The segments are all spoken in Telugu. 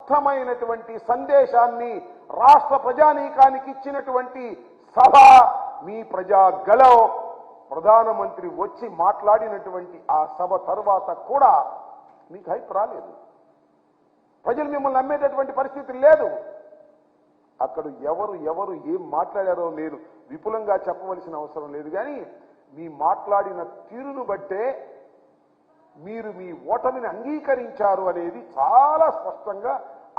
అర్థమైనటువంటి సందేశాన్ని రాష్ట్ర ప్రజానీకానికి ఇచ్చినటువంటి సభ మీ ప్రజాగళం. ప్రధానమంత్రి వచ్చి మాట్లాడినటువంటి ఆ సభ తర్వాత కూడా మీకు హైప్ రాలేదు. ప్రజలు మిమ్మల్ని నమ్మేటటువంటి పరిస్థితి లేదు. అక్కడ ఎవరు ఏం మాట్లాడారో నేను విపులంగా చెప్పవలసిన అవసరం లేదు. కానీ మీ మాట్లాడిన తీరును బట్టే మీరు మీ ఓటమిని అంగీకరించారు అనేది చాలా స్పష్టంగా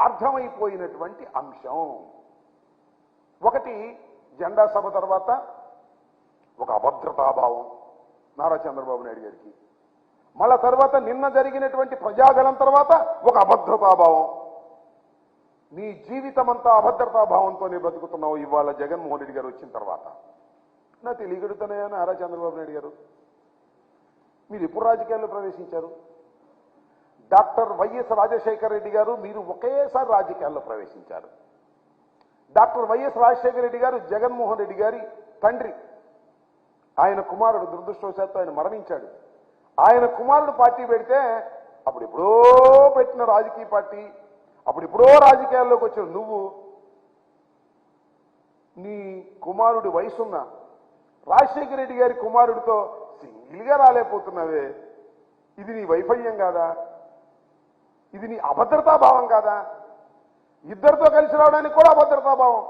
అర్థమైపోయినటువంటి అంశం. ఒకటి, జెండా సభ తర్వాత ఒక అభద్రతాభావం నారా చంద్రబాబు నాయుడు గారికి. మళ్ళా తర్వాత నిన్న జరిగినటువంటి ప్రజాగళం తర్వాత ఒక అభద్రతాభావం. నీ జీవితం అంతా అభద్రతాభావంతోనే బతుకుతున్నావు ఇవాళ జగన్మోహన్ రెడ్డి గారు వచ్చిన తర్వాత. నా తెలియగడుతున్నాయా నారా చంద్రబాబు నాయుడు గారు? మీరు ఎప్పుడు రాజకీయాల్లో ప్రవేశించారు? డాక్టర్ వైఎస్ రాజశేఖర రెడ్డి గారు మీరు ఒకేసారి రాజకీయాల్లో ప్రవేశించారు. డాక్టర్ వైఎస్ రాజశేఖర రెడ్డి గారు జగన్మోహన్ రెడ్డి గారి తండ్రి. ఆయన కుమారుడు దురదృష్టవశాత్తు ఆయన మరణించాడు. ఆయన కుమారుడు పార్టీ పెడితే అప్పుడెప్పుడో పెట్టిన రాజకీయ పార్టీ, అప్పుడెప్పుడో రాజకీయాల్లోకి వచ్చిన నువ్వు నీ కుమారుడి వయసున్న రాజశేఖర రెడ్డి గారి కుమారుడితో సింగిల్గా రాలేకపోతున్నావే. ఇది నీ వైఫల్యం కాదా? ఇది నీ అభద్రతాభావం కాదా? ఇద్దరితో కలిసి రావడానికి కూడా అభద్రతాభావం,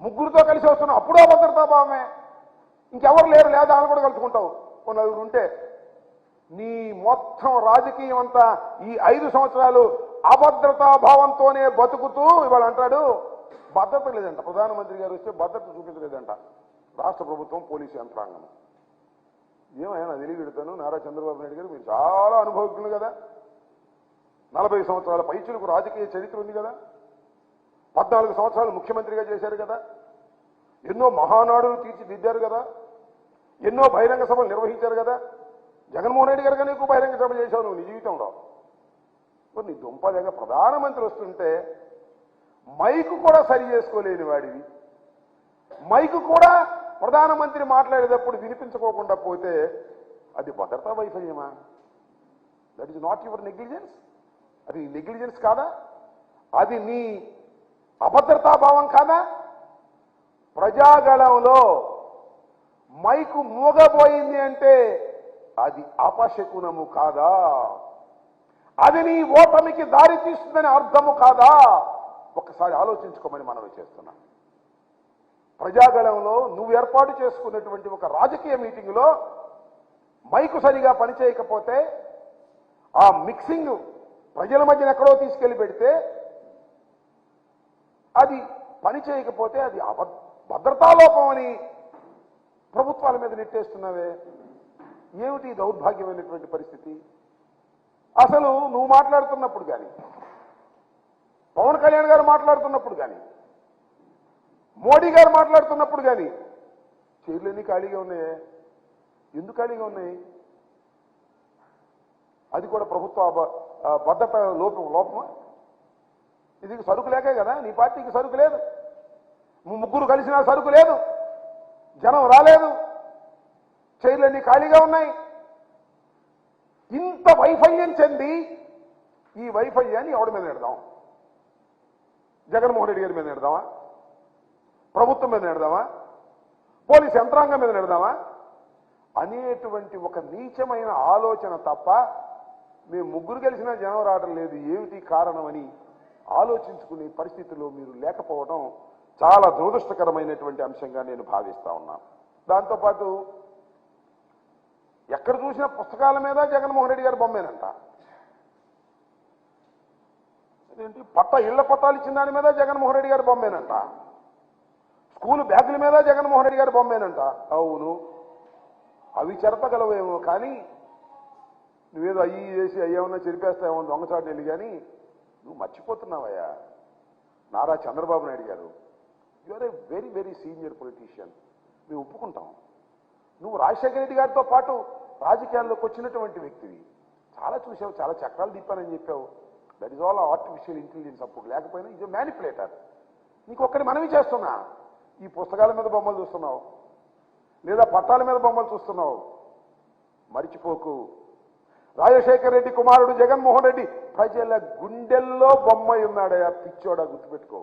ముగ్గురితో కలిసి వస్తున్నావు అప్పుడు అభద్రతాభావమే. ఇంకెవరు లేరు, లేదా అని కూడా కలుసుకుంటావు ఓ నలుగురు ఉంటే. నీ మొత్తం రాజకీయం అంతా ఈ 5 సంవత్సరాలు అభద్రతాభావంతోనే బతుకుతూ ఇవాళ అంటాడు భద్రత లేదంట. ప్రధానమంత్రి గారు వస్తే భద్రత చూపించలేదంట రాష్ట్ర ప్రభుత్వం, పోలీసు యంత్రాంగం. ఏమైనా తెలియగెడతాను నారా చంద్రబాబు నాయుడు గారు, మీరు చాలా అనుభవజ్ఞులు కదా. 40 సంవత్సరాల పైచులకు రాజకీయ చరిత్ర ఉంది కదా. 14 సంవత్సరాలు ముఖ్యమంత్రిగా చేశారు కదా. ఎన్నో మహానాడులు తీర్చిదిద్దారు కదా. ఎన్నో బహిరంగ సభలు నిర్వహించారు కదా. జగన్మోహన్ రెడ్డి గారు కానీ ఎక్కువ బహిరంగ సభ చేశావు నువ్వు నీ జీవితంలో. నీ దుంపలేక ప్రధానమంత్రి వస్తుంటే మైకు కూడా సరి చేసుకోలేని వాడివి. మైకు కూడా ప్రధానమంత్రి మాట్లాడేటప్పుడు వినిపించుకోకుండా పోతే అది భద్రతా వైఫల్యమా? That is not your negligence. అది నెగ్లిజెన్స్ కాదా? అది నీ అభద్రతాభావం కాదా? ప్రజాగళంలో మైకు మూగబోయింది అంటే అది అపశకునము కాదా? అది నీ ఓటమికి దారి తీస్తుందని అర్థము కాదా? ఒక్కసారి ఆలోచించుకోమని మనవి చేస్తున్నా. ప్రజాగళంలో నువ్వు ఏర్పాటు చేసుకున్నటువంటి ఒక రాజకీయ మీటింగ్లో మైకు సరిగా పనిచేయకపోతే, ఆ మిక్సింగ్ ప్రజల మధ్యన ఎక్కడో తీసుకెళ్లి పెడితే, అది పనిచేయకపోతే అది భద్రతాలోపం అని ప్రభుత్వాల మీద నెట్టేస్తున్నావే. ఏమిటి దౌర్భాగ్యమైనటువంటి పరిస్థితి? అసలు నువ్వు మాట్లాడుతున్నప్పుడు కానీ, పవన్ కళ్యాణ్ గారు మాట్లాడుతున్నప్పుడు కానీ, మోడీ గారు మాట్లాడుతున్నప్పుడు కానీ చైర్లన్నీ ఖాళీగా ఉన్నాయే. ఎందుకు ఖాళీగా ఉన్నాయి? అది కూడా ప్రభుత్వ భద్రత లోపమా? ఇది సరుకు లేకే కదా. నీ పార్టీకి సరుకు లేదు, ముగ్గురు కలిసినా సరుకు లేదు, జనం రాలేదు, చైర్లన్నీ ఖాళీగా ఉన్నాయి. ఇంత వైఫల్యం చెంది ఈ వైఫల్యాన్ని ఎవడి మీద నెడదాం? జగన్మోహన్ రెడ్డి గారి మీద నెడదామా? ప్రభుత్వం మీద నెడదామా? పోలీస్ యంత్రాంగం మీద నెడదామా అనేటువంటి ఒక నీచమైన ఆలోచన తప్ప మేము ముగ్గురు కలిసినా జనం రావడం లేదు, ఏమిటి కారణమని ఆలోచించుకునే పరిస్థితిలో మీరు లేకపోవడం చాలా దురదృష్టకరమైనటువంటి అంశంగా నేను భావిస్తా ఉన్నాను. దాంతోపాటు ఎక్కడ చూసిన పుస్తకాల మీద జగన్మోహన్ రెడ్డి గారి బొమ్మేనంట. అదేంటి ఇళ్ల పట్టాలు ఇచ్చిన దాని మీద జగన్మోహన్ రెడ్డి గారి బొమ్మేనంట. స్కూల్ బ్యాగుల మీద జగన్మోహన్ రెడ్డి గారి బొమ్మేనంట. అవును, అవి చెరపగలవేమో, కానీ నువ్వేదో అయ్యి చేసి అయ్యేమన్నా చెరిపేస్తావేమో దొంగచాటు వెళ్ళి. కానీ నువ్వు మర్చిపోతున్నావయ్యా నారా చంద్రబాబు నాయుడు గారు, you are a very very senior politician. మేము ఒప్పుకుంటాం. నువ్వు రాజశేఖర రెడ్డి గారితో పాటు రాజకీయాల్లోకి వచ్చినటువంటి వ్యక్తివి. చాలా చూసావు, చాలా చక్రాలు తిప్పానని చెప్పావు. That is all artificial intelligence. అప్పుడు లేకపోయినా ఇది మ్యానిపులేటర్. నీకు ఒక్కటి మనవి చేస్తున్నా, ఈ పుస్తకాల మీద బొమ్మలు చూస్తున్నావు లేదా పట్టాల మీద బొమ్మలు చూస్తున్నావు. మరిచిపోకు, రాజశేఖర రెడ్డి కుమారుడు జగన్మోహన్ రెడ్డి ప్రజల గుండెల్లో బొమ్మై ఉన్నాడయా పిచ్చోడా, గుర్తుపెట్టుకో.